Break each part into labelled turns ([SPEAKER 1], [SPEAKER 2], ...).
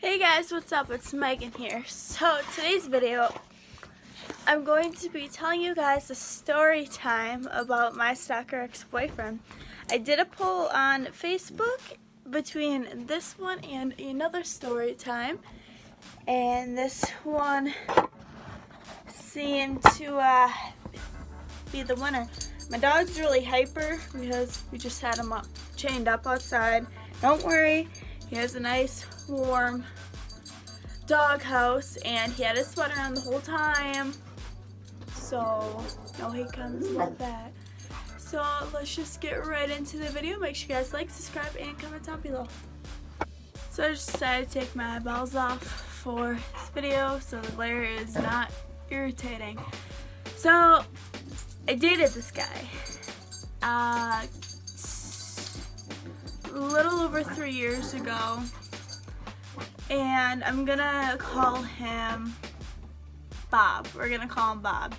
[SPEAKER 1] Hey guys, what's up? It's Megan here. So today's video, I'm going to be telling you guys a story time about my stalker ex-boyfriend. I did a poll on Facebook between this one and another story time, and this one seemed to be the winner. My dog's really hyper because we just had him chained up outside. Don't worry, he has a nice warm dog house and he had his sweater on the whole time, so no hate comments about that. So let's just get right into the video. Make sure you guys like, subscribe, and comment down below. So I just decided to take my eyeballs off for this video so the glare is not irritating. So I dated this guy a little over 3 years ago, and I'm gonna call him Bob. We're gonna call him Bob.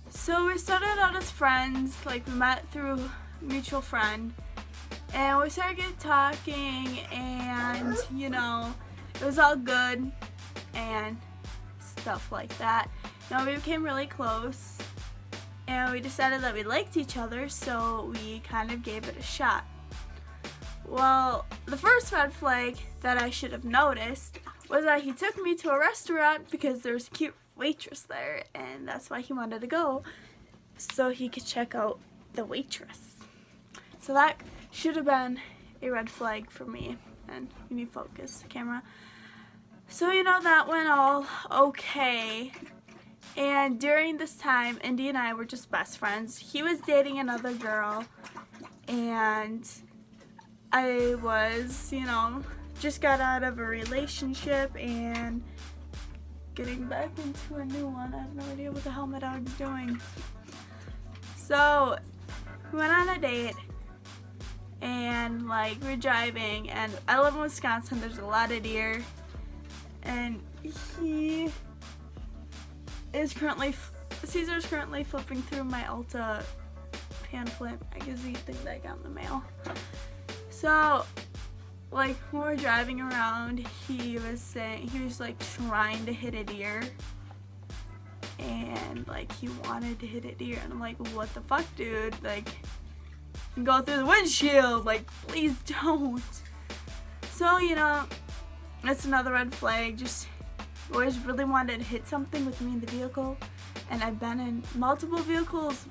[SPEAKER 1] So we started out as friends, like we met through a mutual friend, and we started getting talking, and you know, it was all good and stuff like that. Now we became really close, and we decided that we liked each other, so we kind of gave it a shot. Well, the first red flag that I should have noticed was that he took me to a restaurant because there was a cute waitress there, and that's why he wanted to go, so he could check out the waitress. So that should have been a red flag for me. And you need to focus the camera. So you know, that went all okay. And during this time, Indy and I were just best friends. He was dating another girl, and I was, you know, just got out of a relationship and getting back into a new one. I have no idea what the hell my dog's doing. So we went on a date, and like we're driving, and I live in Wisconsin. There's a lot of deer, and Caesar's currently flipping through my Ulta pamphlet magazine thing that I got in the mail. So, like, when we're driving around, he was like trying to hit a deer, and like he wanted to hit a deer, and I'm like, what the fuck, dude? Like, you can go through the windshield, like, please don't. So, you know, that's another red flag. Just always really wanted to hit something with me in the vehicle, and I've been in multiple vehicles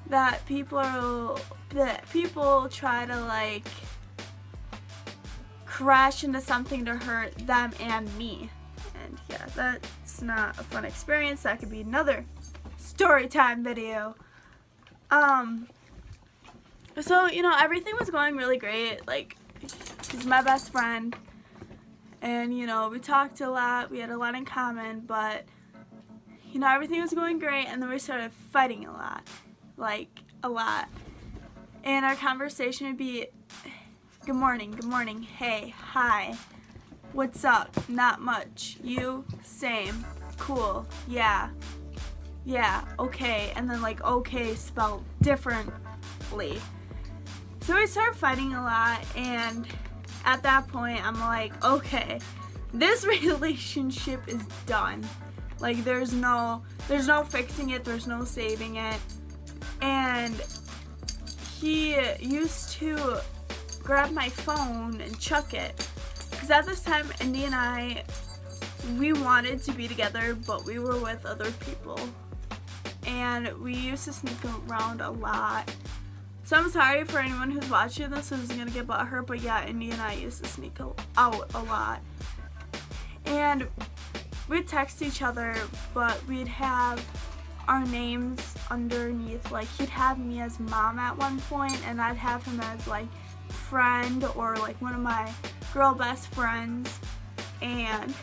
[SPEAKER 1] that people try to like crash into something to hurt them and me, and yeah, that's not a fun experience. That could be another story time video. So you know, everything was going really great. Like, he's my best friend, and you know, we talked a lot, we had a lot in common, but you know, everything was going great, and then we started fighting a lot. Like, a lot. And our conversation would be, good morning, hey, hi, what's up, not much, you, same, cool, yeah, okay, and then like okay spelled differently. So we started fighting a lot, and at that point I'm like, okay, this relationship is done. Like, there's no fixing it, there's no saving it. And he used to grab my phone and chuck it, because at this time Indy and I, we wanted to be together, but we were with other people, and we used to sneak around a lot. So I'm sorry for anyone who's watching this who's gonna get butthurt, but yeah, Indy and I used to sneak out a lot, and we'd text each other, but we'd have our names underneath. Like, he'd have me as mom at one point, and I'd have him as like friend, or like one of my girl best friends. And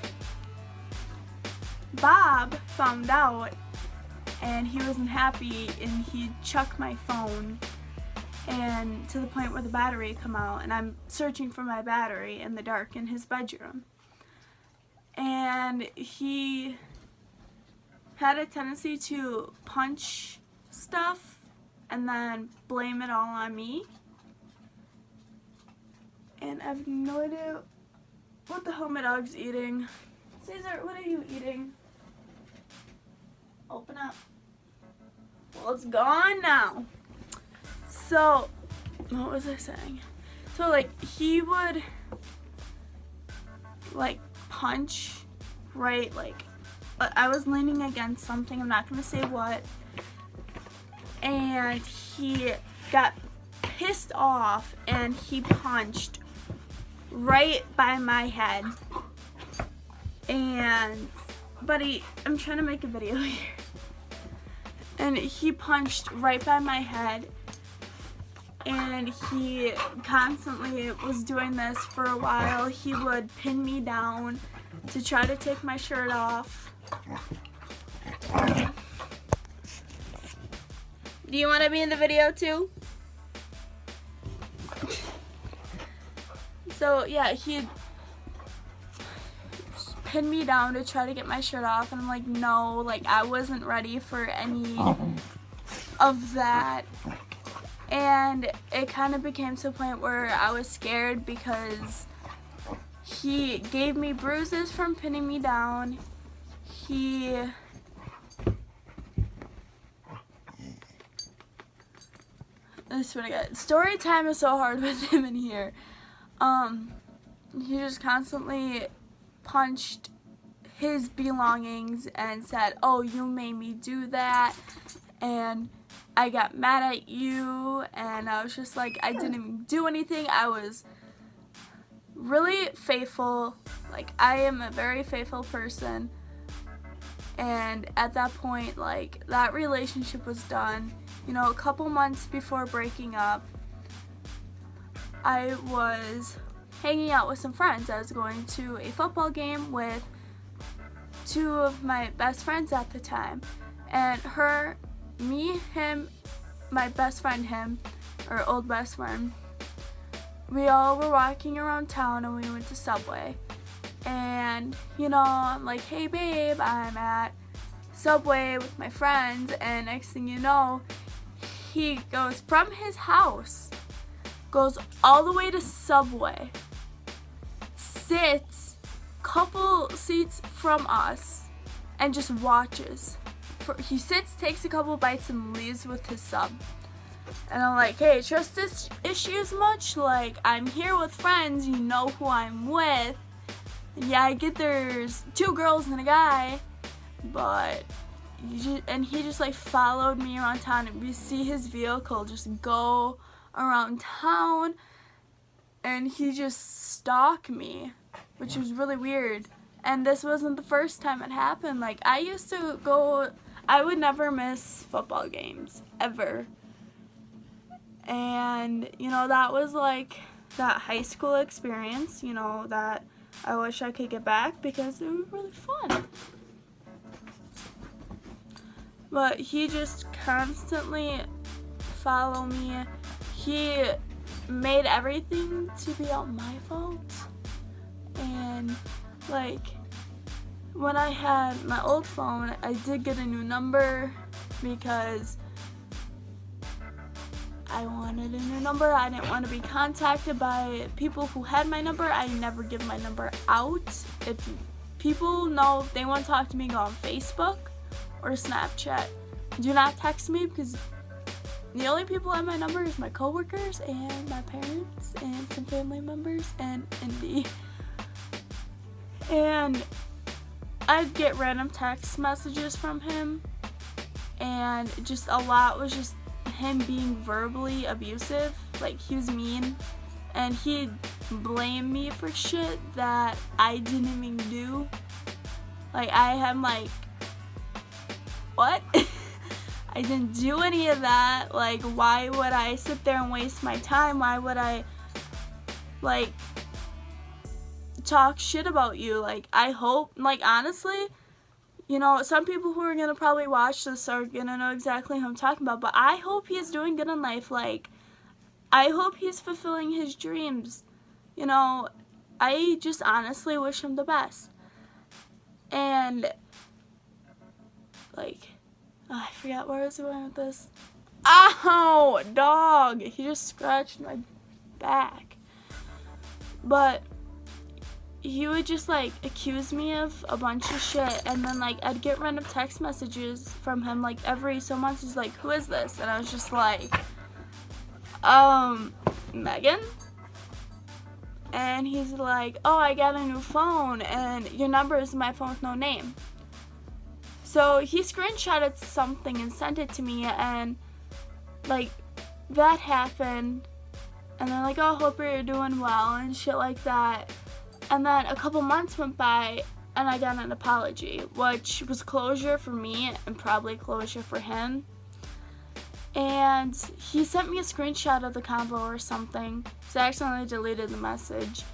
[SPEAKER 1] Bob found out, and he wasn't happy, and he'd chuck my phone, and to the point where the battery come out, and I'm searching for my battery in the dark in his bedroom. And he had a tendency to punch stuff and then blame it all on me. And I have no idea what the hell my dog's eating. Caesar, what are you eating? Open up. Well, it's gone now. So, what was I saying? So, like, he would, like, punch, right, like, I was leaning against something, I'm not going to say what, and he got pissed off, and he punched right by my head, and, I'm trying to make a video here, and he punched right by my head, and he constantly was doing this for a while. He would pin me down to try to take my shirt off. Do you want to be in the video too? So yeah, he'd pin me down to try to get my shirt off, and I'm like, no, like I wasn't ready for any of that. And it kind of became to a point where I was scared because he gave me bruises from pinning me down. I swear to God, story time is so hard with him in here. He just constantly punched his belongings and said, oh, you made me do that, and I got mad at you, and I was just like, I didn't even do anything. I was really faithful. Like, I am a very faithful person, and at that point, like, that relationship was done. You know, a couple months before breaking up, I was hanging out with some friends. I was going to a football game with two of my best friends at the time, and my best friend, our old best friend, we all were walking around town, and we went to Subway, and, you know, I'm like, hey babe, I'm at Subway with my friends, and next thing you know, he goes from his house, goes all the way to Subway, sits couple seats from us, and just watches. He sits, takes a couple bites, and leaves with his sub. And I'm like, hey, trust issues much? Like, I'm here with friends, you know who I'm with. And yeah, I get there's 2 girls and a guy, but he just like followed me around town, and we see his vehicle just go around town, and he just stalked me, which was really weird. And this wasn't the first time it happened. Like, I would never miss football games, ever. And, you know, that was like that high school experience, you know, that I wish I could get back because it was really fun. But he just constantly followed me. He made everything to be all my fault. And, like, when I had my old phone, I did get a new number because I wanted a new number. I didn't want to be contacted by people who had my number. I never give my number out. If people know if they want to talk to me, go on Facebook or Snapchat. Do not text me because the only people who have my number is my coworkers and my parents and some family members and Indy. And I'd get random text messages from him, and just a lot was just him being verbally abusive. Like, he was mean, and he'd blame me for shit that I didn't even do. Like, I'm like, what? I didn't do any of that. Like, why would I sit there and waste my time? Why would I, like, talk shit about you? Like, I hope, like, honestly, you know, some people who are gonna probably watch this are gonna know exactly who I'm talking about, but I hope he's doing good in life. Like, I hope he's fulfilling his dreams. You know, I just honestly wish him the best. And, like, oh, I forgot where I was going with this. Ow! Dog! He just scratched my back. But he would just like accuse me of a bunch of shit, and then like I'd get random text messages from him like every so months. He's like, who is this? And I was just like, Megan? And he's like, oh, I got a new phone and your number is in my phone with no name. So he screenshotted something and sent it to me, and like that happened, and then like, oh, hope you're doing well and shit like that. And then a couple months went by and I got an apology, which was closure for me and probably closure for him. And he sent me a screenshot of the combo or something, so I accidentally deleted the message.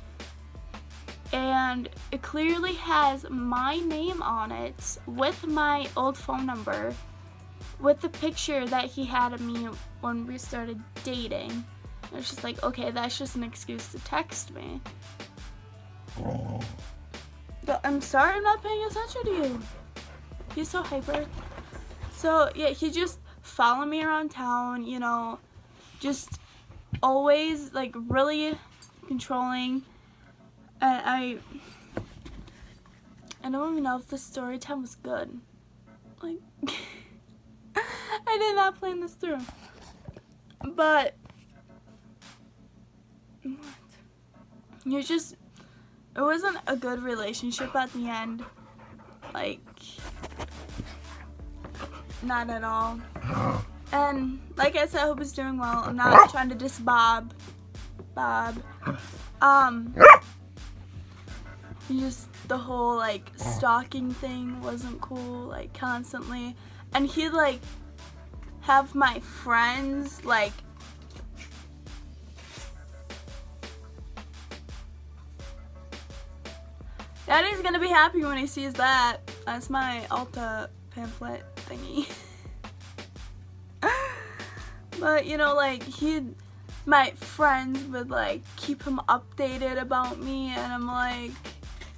[SPEAKER 1] And it clearly has my name on it with my old phone number, with the picture that he had of me when we started dating. And it's just like, okay, that's just an excuse to text me. But I'm sorry I'm not paying attention to you. He's so hyper. So yeah, he just followed me around town, you know, just always like really controlling. And I don't even know if the story time was good. Like, I did not plan this through. But, what? It wasn't a good relationship at the end. Like, not at all. And, like I said, I hope he's doing well. I'm not trying to diss Bob. Just the whole like stalking thing wasn't cool, like constantly. And he'd like have my friends like Daddy's gonna be happy when he sees that. That's my Ulta pamphlet thingy. But you know, like my friends would like keep him updated about me, and I'm like,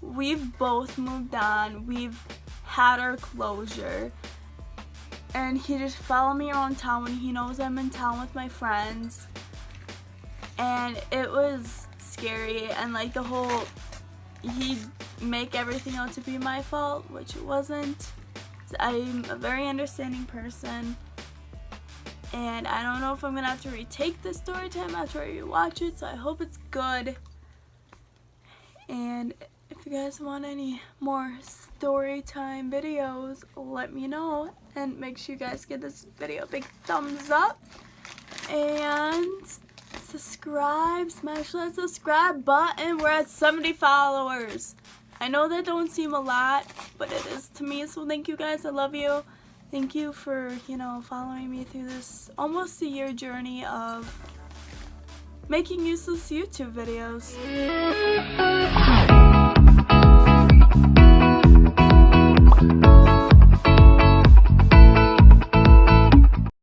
[SPEAKER 1] we've both moved on, we've had our closure, and he just followed me around town when he knows I'm in town with my friends, and it was scary. And like the whole, he'd make everything out to be my fault, which it wasn't. I'm a very understanding person, and I don't know if I'm gonna have to retake this story time after I watch it, so I hope it's good. And if you guys want any more story time videos, let me know, and make sure you guys give this video a big thumbs up and subscribe. Smash that subscribe button. We're at 70 followers. I know that don't seem a lot, but it is to me, so thank you guys. I love you. Thank you for, you know, following me through this almost a year journey of making useless YouTube videos.